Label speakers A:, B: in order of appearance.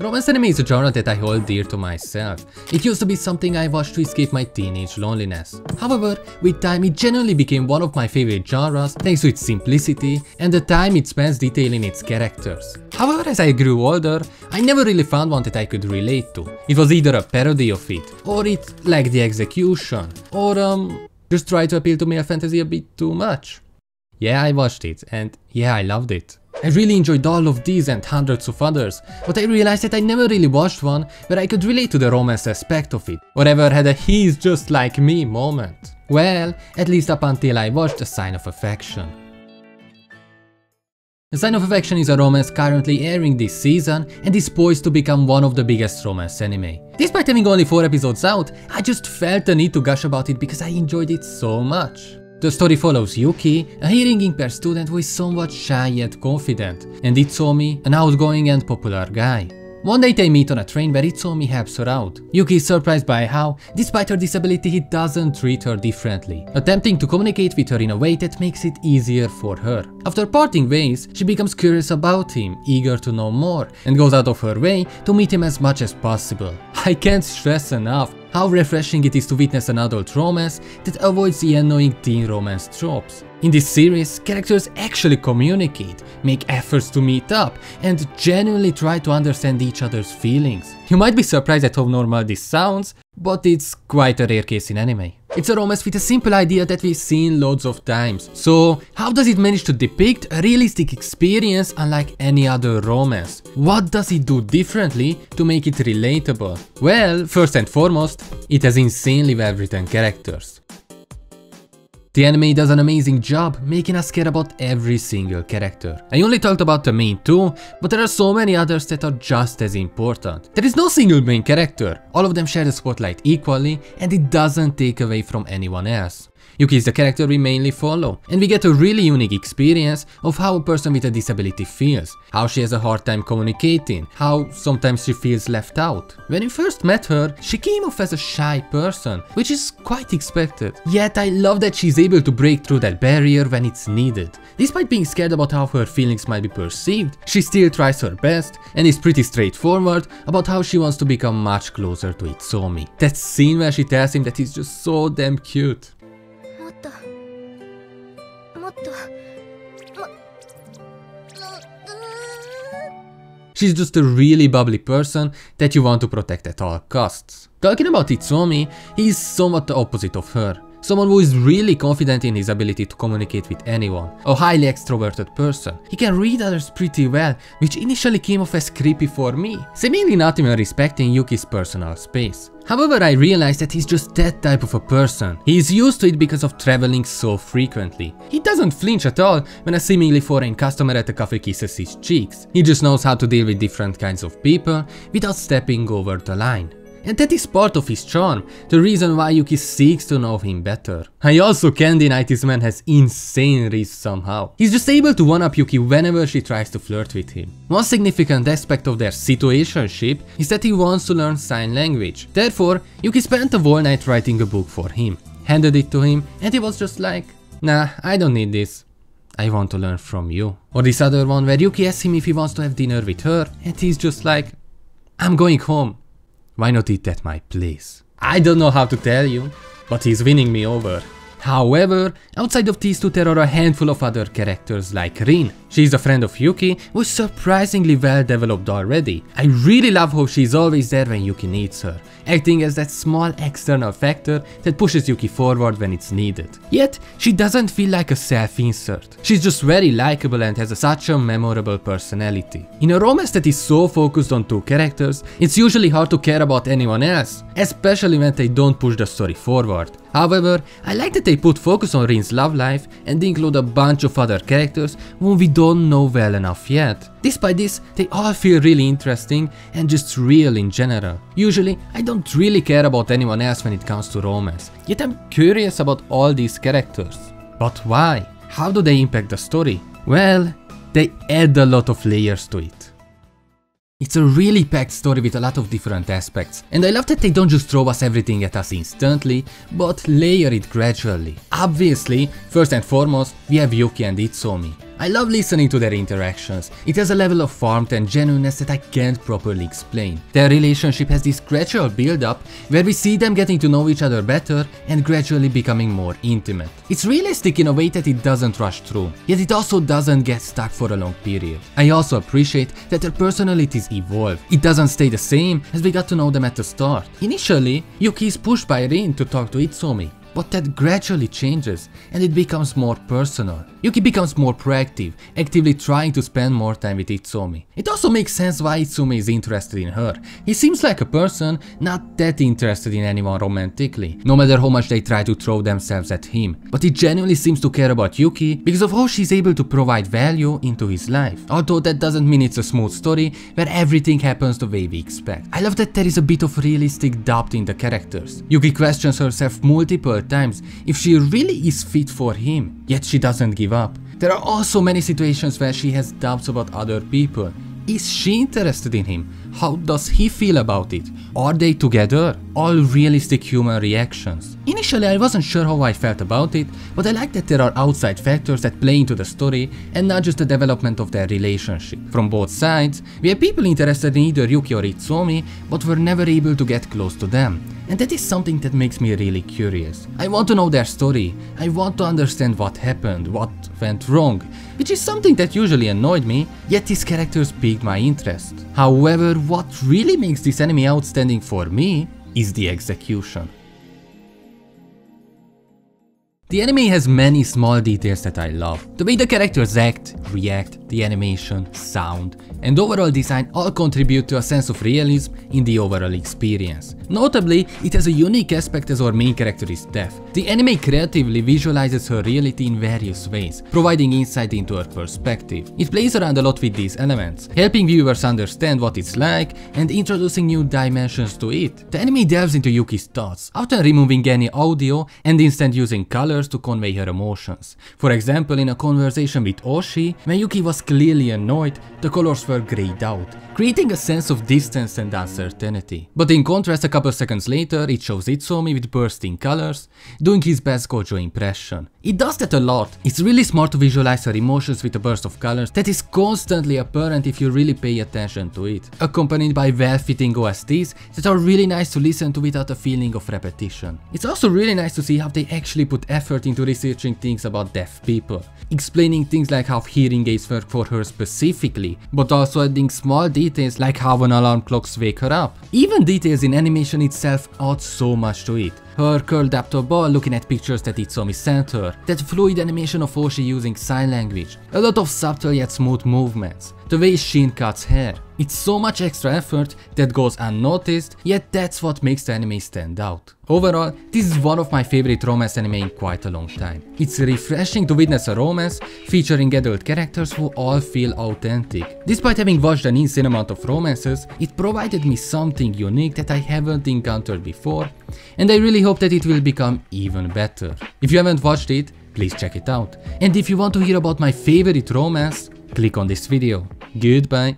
A: Romance anime is a genre that I hold dear to myself. It used to be something I watched to escape my teenage loneliness. However, with time it genuinely became one of my favorite genres thanks to its simplicity and the time it spends detailing its characters. However, as I grew older, I never really found one that I could relate to. It was either a parody of it, or it lacked the execution, or just tried to appeal to male fantasy a bit too much. Yeah, I watched it, and yeah, I loved it. I really enjoyed all of these and hundreds of others, but I realized that I never really watched one where I could relate to the romance aspect of it, or ever had a "he's just like me" moment. Well, at least up until I watched A Sign of Affection. A Sign of Affection is a romance currently airing this season and is poised to become one of the biggest romance anime. Despite having only 4 episodes out, I just felt the need to gush about it because I enjoyed it so much. The story follows Yuki, a hearing impaired student who is somewhat shy yet confident, and Itsuomi, an outgoing and popular guy. One day they meet on a train where Itsuomi helps her out. Yuki is surprised by how, despite her disability, he doesn't treat her differently, attempting to communicate with her in a way that makes it easier for her. After parting ways, she becomes curious about him, eager to know more, and goes out of her way to meet him as much as possible. I can't stress enough how refreshing it is to witness an adult romance that avoids the annoying teen romance tropes. In this series, characters actually communicate, make efforts to meet up, and genuinely try to understand each other's feelings. You might be surprised at how normal this sounds, but it's quite a rare case in anime. It's a romance with a simple idea that we've seen loads of times. So, how does it manage to depict a realistic experience unlike any other romance? What does it do differently to make it relatable? Well, first and foremost, it has insanely well written characters. The anime does an amazing job making us care about every single character. I only talked about the main 2, but there are so many others that are just as important. There is no single main character, all of them share the spotlight equally, and it doesn't take away from anyone else. Yuki is the character we mainly follow, and we get a really unique experience of how a person with a disability feels, how she has a hard time communicating, how sometimes she feels left out. When we first met her, she came off as a shy person, which is quite expected. Yet I love that she's able to break through that barrier when it's needed. Despite being scared about how her feelings might be perceived, she still tries her best and is pretty straightforward about how she wants to become much closer to Itsuomi. That scene where she tells him that he's just so damn cute. She's just a really bubbly person that you want to protect at all costs. Talking about Itsuomi, he is somewhat the opposite of her. Someone who is really confident in his ability to communicate with anyone, a highly extroverted person. He can read others pretty well, which initially came off as creepy for me, seemingly not even respecting Yuki's personal space. However, I realized that he's just that type of a person. He is used to it because of traveling so frequently. He doesn't flinch at all when a seemingly foreign customer at a cafe kisses his cheeks. He just knows how to deal with different kinds of people without stepping over the line. And that is part of his charm, the reason why Yuki seeks to know him better. I also can't deny this man has insane reach somehow. He's just able to one-up Yuki whenever she tries to flirt with him. One significant aspect of their situationship is that he wants to learn sign language. Therefore, Yuki spent a whole night writing a book for him, handed it to him, and he was just like, "Nah, I don't need this. I want to learn from you." Or this other one where Yuki asks him if he wants to have dinner with her, and he's just like, "I'm going home. Why not eat at my place?" I don't know how to tell you, but he's winning me over. However, outside of these two there are a handful of other characters like Rin. She's a friend of Yuki who is surprisingly well developed already. I really love how she's always there when Yuki needs her, acting as that small external factor that pushes Yuki forward when it's needed. Yet, she doesn't feel like a self-insert. She's just very likable and has such a memorable personality. In a romance that is so focused on two characters, it's usually hard to care about anyone else, especially when they don't push the story forward. However, I like that they put focus on Rin's love life and include a bunch of other characters whom we don't know well enough yet. Despite this, they all feel really interesting and just real in general. Usually, I don't really care about anyone else when it comes to romance, yet I'm curious about all these characters. But why? How do they impact the story? Well, they add a lot of layers to it. It's a really packed story with a lot of different aspects, and I love that they don't just throw us everything at us instantly, but layer it gradually. Obviously, first and foremost, we have Yuki and Itsuomi. I love listening to their interactions. It has a level of warmth and genuineness that I can't properly explain. Their relationship has this gradual build-up where we see them getting to know each other better and gradually becoming more intimate. It's realistic in a way that it doesn't rush through, yet it also doesn't get stuck for a long period. I also appreciate that their personalities evolve. It doesn't stay the same as we got to know them at the start. Initially, Yuki is pushed by Rin to talk to Itsuomi, but that gradually changes and it becomes more personal. Yuki becomes more proactive, actively trying to spend more time with Itsuomi. It also makes sense why Itsuomi is interested in her. He seems like a person not that interested in anyone romantically, no matter how much they try to throw themselves at him. But he genuinely seems to care about Yuki because of how she's able to provide value into his life. Although that doesn't mean it's a smooth story where everything happens the way we expect. I love that there is a bit of realistic doubt in the characters. Yuki questions herself multiple times if she really is fit for him, yet she doesn't give up. There are also many situations where she has doubts about other people. Is she interested in him? How does he feel about it? Are they together? All realistic human reactions. Initially I wasn't sure how I felt about it, but I like that there are outside factors that play into the story and not just the development of their relationship. From both sides, we have people interested in either Yuki or Itsuomi, but were never able to get close to them. And that is something that makes me really curious. I want to know their story. I want to understand what happened, what went wrong, which is something that usually annoyed me, yet these characters piqued my interest. However, what really makes this anime outstanding for me is the execution. The anime has many small details that I love. The way the characters act, react, the animation, sound, and overall design all contribute to a sense of realism in the overall experience. Notably, it has a unique aspect as our main character is deaf. The anime creatively visualizes her reality in various ways, providing insight into her perspective. It plays around a lot with these elements, helping viewers understand what it's like and introducing new dimensions to it. The anime delves into Yuki's thoughts, often removing any audio and instead using colors to convey her emotions. For example, in a conversation with Oshi, when Yuki was clearly annoyed, the colors were grayed out, creating a sense of distance and uncertainty. But in contrast, a couple seconds later, it shows Itsuomi with bursting colors, doing his best Gojo impression. It does that a lot. It's really smart to visualize her emotions with a burst of colors that is constantly apparent if you really pay attention to it, accompanied by well-fitting OSTs that are really nice to listen to without a feeling of repetition. It's also really nice to see how they actually put effort into researching things about deaf people, explaining things like how hearing aids work for her specifically, but also adding small details like how an alarm clocks wake her up. Even details in animation itself add so much to it. Her curled up to a ball looking at pictures that Itsuomi sent her, that fluid animation of Oshi using sign language, a lot of subtle yet smooth movements, the way Shin cuts hair. It's so much extra effort that goes unnoticed, yet that's what makes the anime stand out. Overall, this is one of my favorite romance anime in quite a long time. It's refreshing to witness a romance featuring adult characters who all feel authentic. Despite having watched an insane amount of romances, it provided me something unique that I haven't encountered before, and I really hope that it will become even better. If you haven't watched it, please check it out. And if you want to hear about my favorite romance, click on this video. Goodbye.